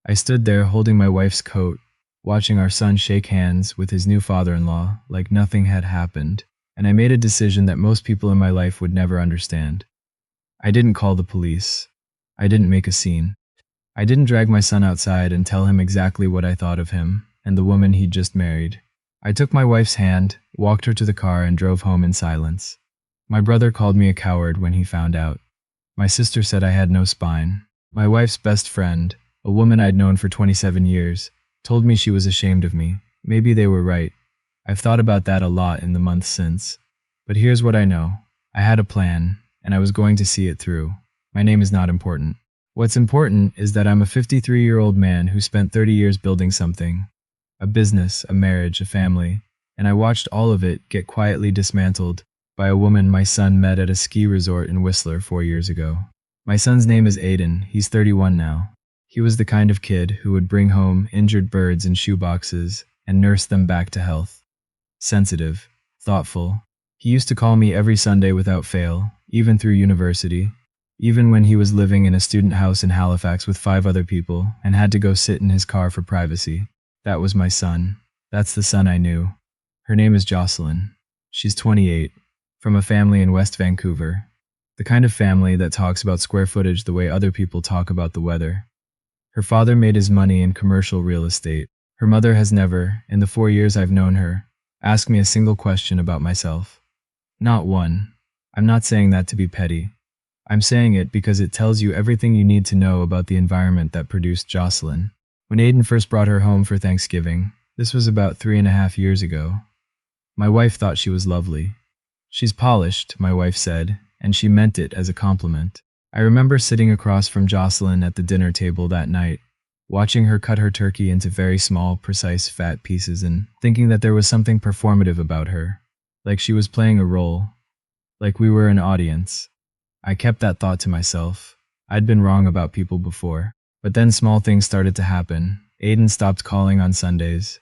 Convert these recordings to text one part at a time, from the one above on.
I stood there holding my wife's coat, watching our son shake hands with his new father-in-law like nothing had happened, and I made a decision that most people in my life would never understand. I didn't call the police. I didn't make a scene. I didn't drag my son outside and tell him exactly what I thought of him and the woman he'd just married. I took my wife's hand, walked her to the car, and drove home in silence. My brother called me a coward when he found out. My sister said I had no spine. My wife's best friend, a woman I'd known for 27 years, told me she was ashamed of me. Maybe they were right. I've thought about that a lot in the months since. But here's what I know. I had a plan, and I was going to see it through. My name is not important. What's important is that I'm a 53-year-old man who spent 30 years building something. A business, a marriage, a family. And I watched all of it get quietly dismantled by a woman my son met at a ski resort in Whistler 4 years ago. My son's name is Aiden. He's 31 now. He was the kind of kid who would bring home injured birds in shoeboxes and nurse them back to health. Sensitive, thoughtful. He used to call me every Sunday without fail, even through university, even when he was living in a student house in Halifax with 5 other people and had to go sit in his car for privacy. That was my son. That's the son I knew. Her name is Jocelyn. She's 28, from a family in West Vancouver. The kind of family that talks about square footage the way other people talk about the weather. Her father made his money in commercial real estate. Her mother has never, in the 4 years I've known her, asked me a single question about myself. Not one. I'm not saying that to be petty. I'm saying it because it tells you everything you need to know about the environment that produced Jocelyn. When Aiden first brought her home for Thanksgiving, this was about 3.5 years ago, my wife thought she was lovely. She's polished, my wife said, and she meant it as a compliment. I remember sitting across from Jocelyn at the dinner table that night, watching her cut her turkey into very small, precise, fat pieces and thinking that there was something performative about her, like she was playing a role, like we were an audience. I kept that thought to myself. I'd been wrong about people before. But then small things started to happen. Aiden stopped calling on Sundays.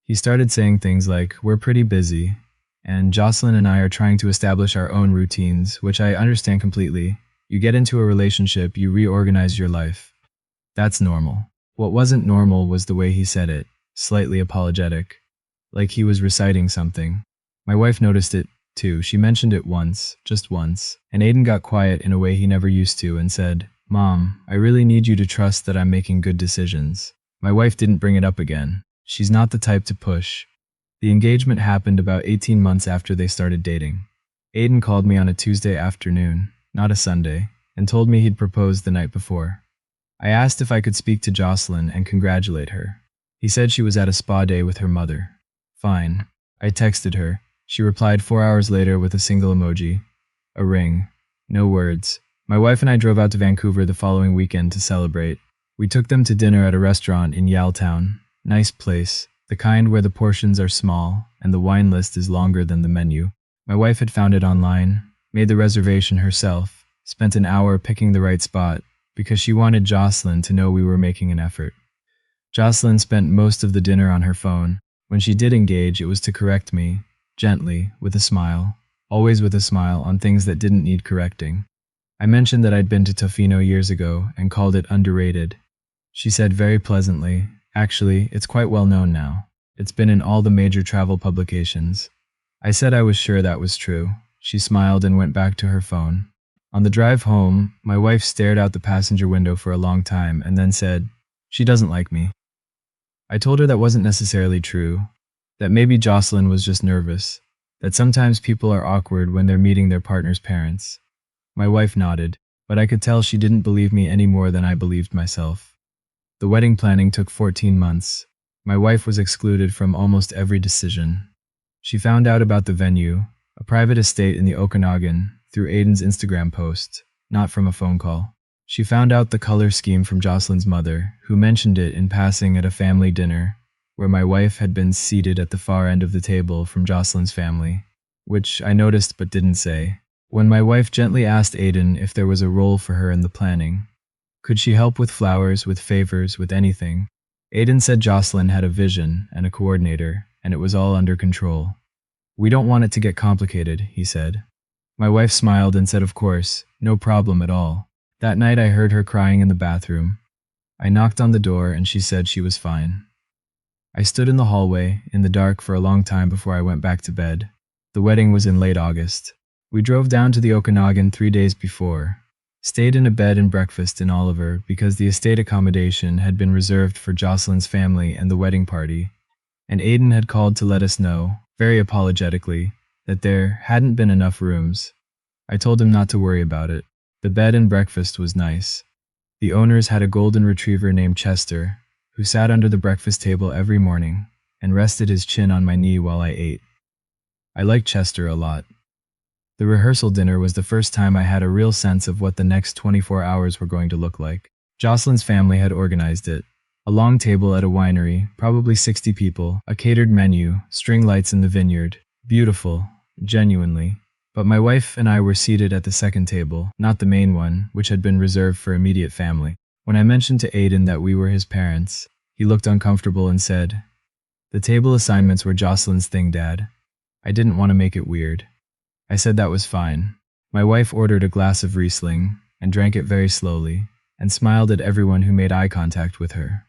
He started saying things like, "We're pretty busy," and Jocelyn and I are trying to establish our own routines, which I understand completely. You get into a relationship, you reorganize your life. That's normal. What wasn't normal was the way he said it, slightly apologetic, like he was reciting something. My wife noticed it, too. She mentioned it once, just once, and Aiden got quiet in a way he never used to and said, "Mom, I really need you to trust that I'm making good decisions." My wife didn't bring it up again. She's not the type to push. The engagement happened about 18 months after they started dating. Aiden called me on a Tuesday afternoon, not a Sunday, and told me he'd proposed the night before. I asked if I could speak to Jocelyn and congratulate her. He said she was at a spa day with her mother. Fine. I texted her. She replied 4 hours later with a single emoji. A ring. No words. My wife and I drove out to Vancouver the following weekend to celebrate. We took them to dinner at a restaurant in Yaletown. Nice place. The kind where the portions are small and the wine list is longer than the menu. My wife had found it online, made the reservation herself, spent an hour picking the right spot because she wanted Jocelyn to know we were making an effort. Jocelyn spent most of the dinner on her phone. When she did engage, it was to correct me, gently, with a smile, always with a smile on things that didn't need correcting. I mentioned that I'd been to Tofino years ago and called it underrated. She said very pleasantly, "Actually, it's quite well known now. It's been in all the major travel publications." I said I was sure that was true. She smiled and went back to her phone. On the drive home, my wife stared out the passenger window for a long time and then said, "She doesn't like me." I told her that wasn't necessarily true, that maybe Jocelyn was just nervous, that sometimes people are awkward when they're meeting their partner's parents. My wife nodded, but I could tell she didn't believe me any more than I believed myself. The wedding planning took 14 months. My wife was excluded from almost every decision. She found out about the venue, a private estate in the Okanagan, through Aiden's Instagram post, not from a phone call. She found out the color scheme from Jocelyn's mother, who mentioned it in passing at a family dinner, where my wife had been seated at the far end of the table from Jocelyn's family, which I noticed but didn't say. When my wife gently asked Aiden if there was a role for her in the planning, could she help with flowers, with favors, with anything, Aiden said Jocelyn had a vision and a coordinator, and it was all under control. "We don't want it to get complicated," he said. My wife smiled and said, "Of course, no problem at all." That night I heard her crying in the bathroom. I knocked on the door and she said she was fine. I stood in the hallway, in the dark, for a long time before I went back to bed. The wedding was in late August. We drove down to the Okanagan 3 days before, stayed in a bed and breakfast in Oliver because the estate accommodation had been reserved for Jocelyn's family and the wedding party, and Aidan had called to let us know, very apologetically, that there hadn't been enough rooms. I told him not to worry about it. The bed and breakfast was nice. The owners had a golden retriever named Chester, who sat under the breakfast table every morning and rested his chin on my knee while I ate. I liked Chester a lot. The rehearsal dinner was the first time I had a real sense of what the next 24 hours were going to look like. Jocelyn's family had organized it. A long table at a winery, probably 60 people, a catered menu, string lights in the vineyard. Beautiful, genuinely. But my wife and I were seated at the second table, not the main one, which had been reserved for immediate family. When I mentioned to Aidan that we were his parents, he looked uncomfortable and said, "The table assignments were Jocelyn's thing, Dad." I didn't want to make it weird. I said that was fine. My wife ordered a glass of Riesling and drank it very slowly and smiled at everyone who made eye contact with her.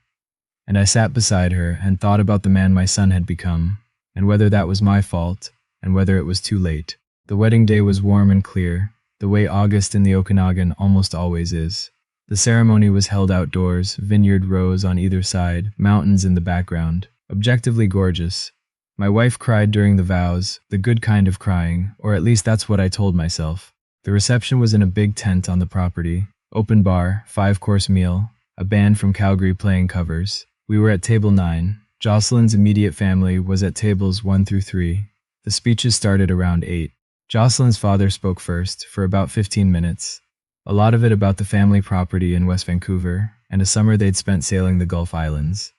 And I sat beside her and thought about the man my son had become, and whether that was my fault, and whether it was too late. The wedding day was warm and clear, the way August in the Okanagan almost always is. The ceremony was held outdoors, vineyard rows on either side, mountains in the background. Objectively gorgeous. My wife cried during the vows, the good kind of crying, or at least that's what I told myself. The reception was in a big tent on the property. Open bar, 5-course meal, a band from Calgary playing covers. We were at table 9. Jocelyn's immediate family was at tables 1 through 3. The speeches started around 8. Jocelyn's father spoke first, for about 15 minutes. A lot of it about the family property in West Vancouver, and a summer they'd spent sailing the Gulf Islands.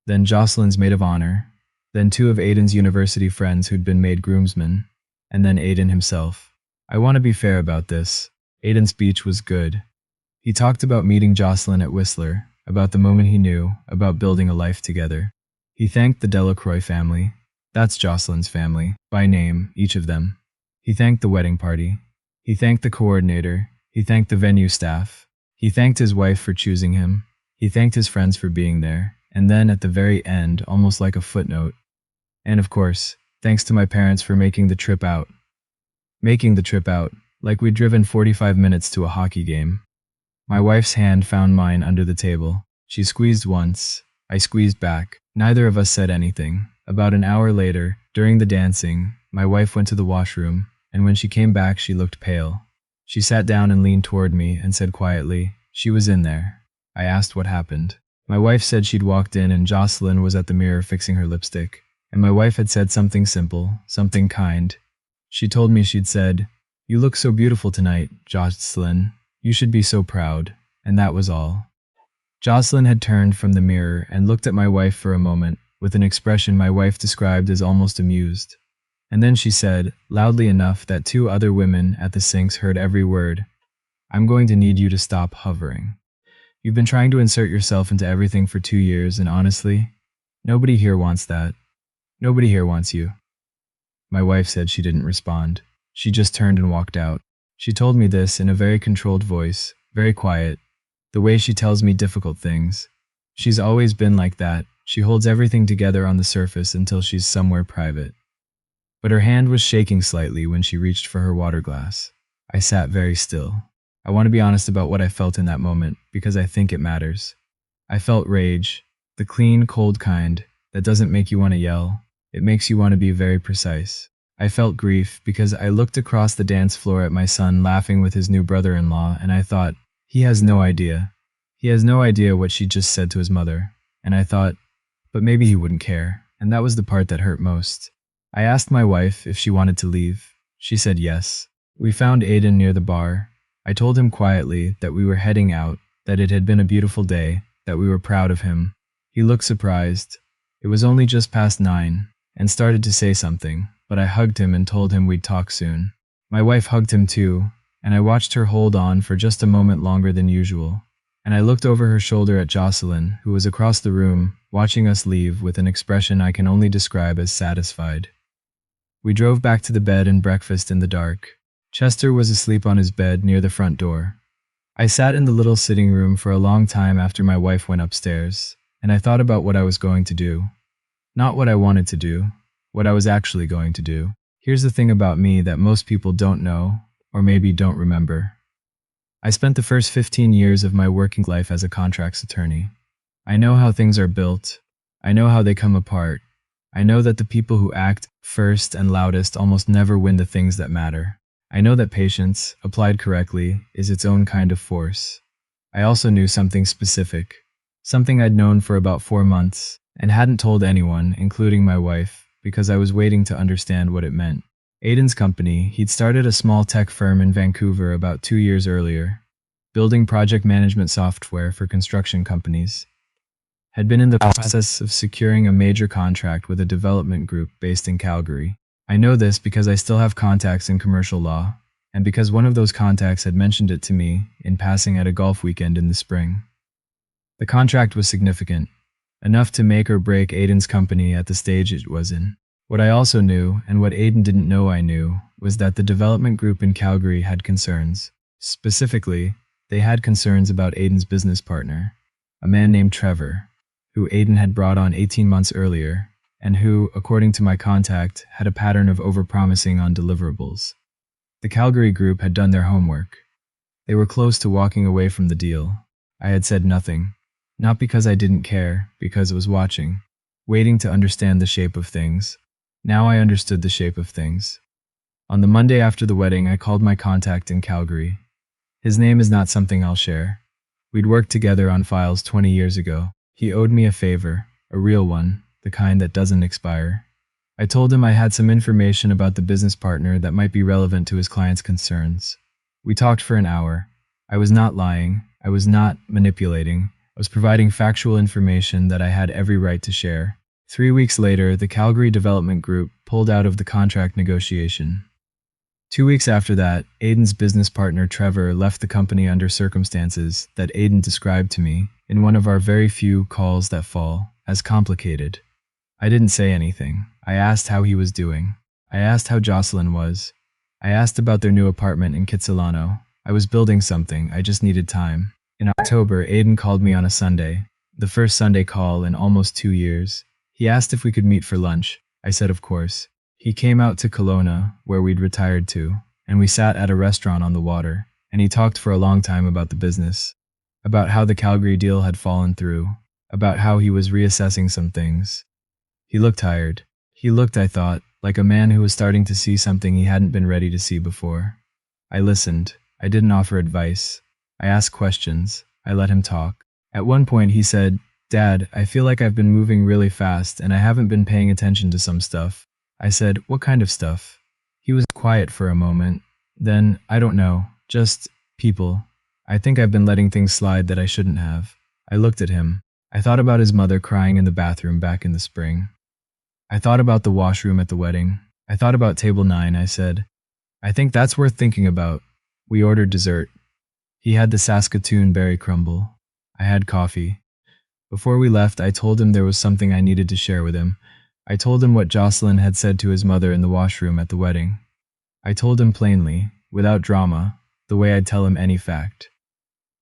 Then Jocelyn's maid of honor. Then 2 of Aidan's university friends who'd been made groomsmen. And then Aidan himself. I want to be fair about this. Aidan's speech was good. He talked about meeting Jocelyn at Whistler, about the moment he knew, about building a life together. He thanked the Delacroix family. That's Jocelyn's family, by name, each of them. He thanked the wedding party. He thanked the coordinator. He thanked the venue staff. He thanked his wife for choosing him. He thanked his friends for being there. And then at the very end, almost like a footnote, and of course, thanks to my parents for making the trip out. Making the trip out, like we'd driven 45 minutes to a hockey game. My wife's hand found mine under the table. She squeezed once. I squeezed back. Neither of us said anything. About an hour later, during the dancing, my wife went to the washroom, and when she came back, she looked pale. She sat down and leaned toward me and said quietly, "She was in there." I asked what happened. My wife said she'd walked in and Jocelyn was at the mirror fixing her lipstick. And my wife had said something simple, something kind. She told me she'd said, "You look so beautiful tonight, Jocelyn. You should be so proud." And that was all. Jocelyn had turned from the mirror and looked at my wife for a moment, with an expression my wife described as almost amused. And then she said, loudly enough that 2 other women at the sinks heard every word, "I'm going to need you to stop hovering. You've been trying to insert yourself into everything for 2 years, and honestly, nobody here wants that. Nobody here wants you." My wife said she didn't respond. She just turned and walked out. She told me this in a very controlled voice, very quiet, the way she tells me difficult things. She's always been like that. She holds everything together on the surface until she's somewhere private. But her hand was shaking slightly when she reached for her water glass. I sat very still. I want to be honest about what I felt in that moment, because I think it matters. I felt rage, the clean, cold kind that doesn't make you want to yell. It makes you want to be very precise. I felt grief because I looked across the dance floor at my son laughing with his new brother-in-law, and I thought, he has no idea. He has no idea what she just said to his mother. And I thought, but maybe he wouldn't care, and that was the part that hurt most. I asked my wife if she wanted to leave. She said yes. We found Aidan near the bar. I told him quietly that we were heading out, that it had been a beautiful day, that we were proud of him. He looked surprised. It was only just past 9, and started to say something, but I hugged him and told him we'd talk soon. My wife hugged him too, and I watched her hold on for just a moment longer than usual. And I looked over her shoulder at Jocelyn, who was across the room, watching us leave with an expression I can only describe as satisfied. We drove back to the bed and breakfast in the dark. Chester was asleep on his bed near the front door. I sat in the little sitting room for a long time after my wife went upstairs, and I thought about what I was going to do. Not what I wanted to do, what I was actually going to do. Here's the thing about me that most people don't know, or maybe don't remember. I spent the first 15 years of my working life as a contracts attorney. I know how things are built. I know how they come apart. I know that the people who act first and loudest almost never win the things that matter. I know that patience, applied correctly, is its own kind of force. I also knew something specific, something I'd known for about 4 months, and hadn't told anyone, including my wife, because I was waiting to understand what it meant. Aiden's company, he'd started a small tech firm in Vancouver about 2 years earlier, building project management software for construction companies. Had been in the process of securing a major contract with a development group based in Calgary. I know this because I still have contacts in commercial law, and because one of those contacts had mentioned it to me in passing at a golf weekend in the spring. The contract was significant, enough to make or break Aiden's company at the stage it was in. What I also knew, and what Aiden didn't know I knew, was that the development group in Calgary had concerns. Specifically, they had concerns about Aiden's business partner, a man named Trevor, who Aiden had brought on 18 months earlier, and who, according to my contact, had a pattern of overpromising on deliverables. The Calgary group had done their homework. They were close to walking away from the deal. I had said nothing, not because I didn't care, because I was watching, waiting to understand the shape of things. Now I understood the shape of things. On the Monday after the wedding, I called my contact in Calgary. His name is not something I'll share. We'd worked together on files 20 years ago. He owed me a favor, a real one, the kind that doesn't expire. I told him I had some information about the business partner that might be relevant to his client's concerns. We talked for an hour. I was not lying. I was not manipulating. I was providing factual information that I had every right to share. 3 weeks later, the Calgary Development Group pulled out of the contract negotiation. 2 weeks after that, Aiden's business partner Trevor left the company under circumstances that Aiden described to me in one of our very few calls that fall as complicated. I didn't say anything. I asked how he was doing. I asked how Jocelyn was. I asked about their new apartment in Kitsilano. I was building something. I just needed time. In October, Aiden called me on a Sunday, the first Sunday call in almost 2 years. He asked if we could meet for lunch. I said of course. He came out to Kelowna, where we'd retired to, and we sat at a restaurant on the water, and he talked for a long time about the business, about how the Calgary deal had fallen through, about how he was reassessing some things. He looked tired. He looked, I thought, like a man who was starting to see something he hadn't been ready to see before. I listened. I didn't offer advice. I asked questions. I let him talk. At one point he said, "Dad, I feel like I've been moving really fast and I haven't been paying attention to some stuff." I said, "What kind of stuff?" He was quiet for a moment. Then, I don't know, just people. I think I've been letting things slide that I shouldn't have. I looked at him. I thought about his mother crying in the bathroom back in the spring. I thought about the washroom at the wedding. I thought about table 9, I said. "I think that's worth thinking about." We ordered dessert. He had the Saskatoon berry crumble. I had coffee. Before we left, I told him there was something I needed to share with him. I told him what Jocelyn had said to his mother in the washroom at the wedding. I told him plainly, without drama, the way I'd tell him any fact.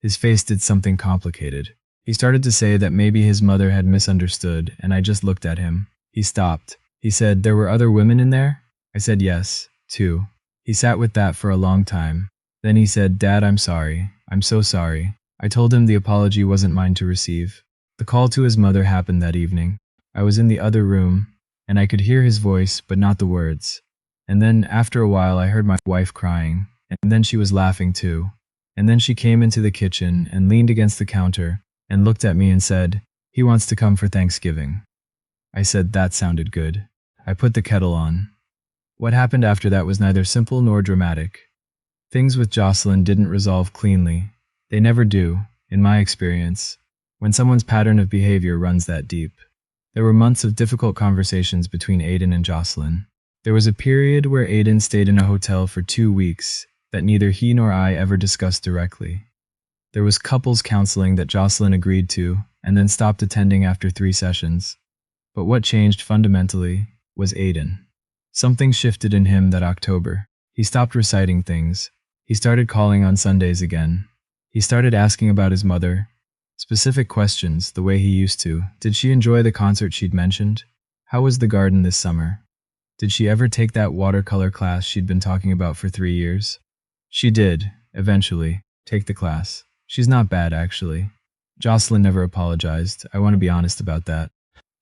His face did something complicated. He started to say that maybe his mother had misunderstood, and I just looked at him. He stopped. He said, "There were other women in there?" I said yes, 2. He sat with that for a long time. Then he said, "Dad, I'm sorry. I'm so sorry." I told him the apology wasn't mine to receive. The call to his mother happened that evening. I was in the other room, and I could hear his voice, but not the words. And then, after a while, I heard my wife crying, and then she was laughing too. And then she came into the kitchen and leaned against the counter and looked at me and said, "He wants to come for Thanksgiving." I said that sounded good. I put the kettle on. What happened after that was neither simple nor dramatic. Things with Jocelyn didn't resolve cleanly. They never do, in my experience, when someone's pattern of behavior runs that deep. There were months of difficult conversations between Aiden and Jocelyn. There was a period where Aiden stayed in a hotel for 2 weeks that neither he nor I ever discussed directly. There was couples counseling that Jocelyn agreed to and then stopped attending after 3 sessions. But what changed fundamentally was Aiden. Something shifted in him that October. He stopped reciting things. He started calling on Sundays again. He started asking about his mother, specific questions, the way he used to. Did she enjoy the concert she'd mentioned? How was the garden this summer? Did she ever take that watercolor class she'd been talking about for 3 years? She did, eventually, take the class. She's not bad, actually. Jocelyn never apologized. I want to be honest about that.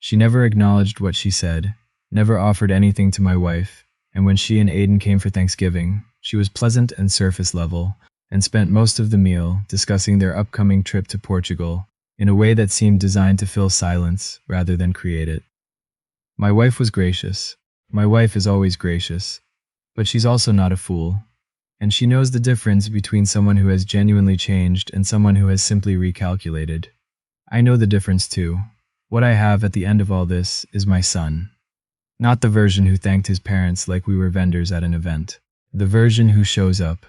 She never acknowledged what she said, never offered anything to my wife, and when she and Aiden came for Thanksgiving, she was pleasant and surface level, and spent most of the meal discussing their upcoming trip to Portugal in a way that seemed designed to fill silence rather than create it. My wife was gracious. My wife is always gracious, but she's also not a fool, and she knows the difference between someone who has genuinely changed and someone who has simply recalculated. I know the difference too. What I have at the end of all this is my son. Not the version who thanked his parents like we were vendors at an event. The version who shows up,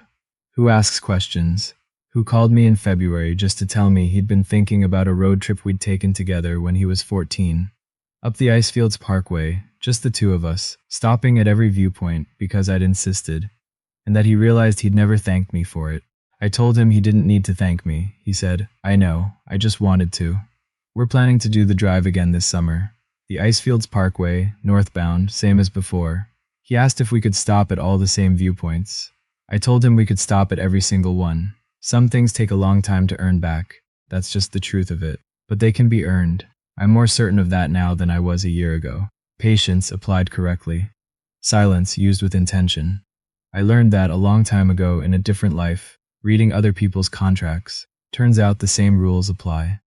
who asks questions, who called me in February just to tell me he'd been thinking about a road trip we'd taken together when he was 14. Up the Icefields Parkway, just the two of us, stopping at every viewpoint because I'd insisted, and that he realized he'd never thanked me for it. I told him he didn't need to thank me. He said, "I know, I just wanted to." We're planning to do the drive again this summer. The Icefields Parkway, northbound, same as before. He asked if we could stop at all the same viewpoints. I told him we could stop at every single one. Some things take a long time to earn back. That's just the truth of it. But they can be earned. I'm more certain of that now than I was a year ago. Patience applied correctly. Silence used with intention. I learned that a long time ago in a different life, reading other people's contracts. Turns out the same rules apply.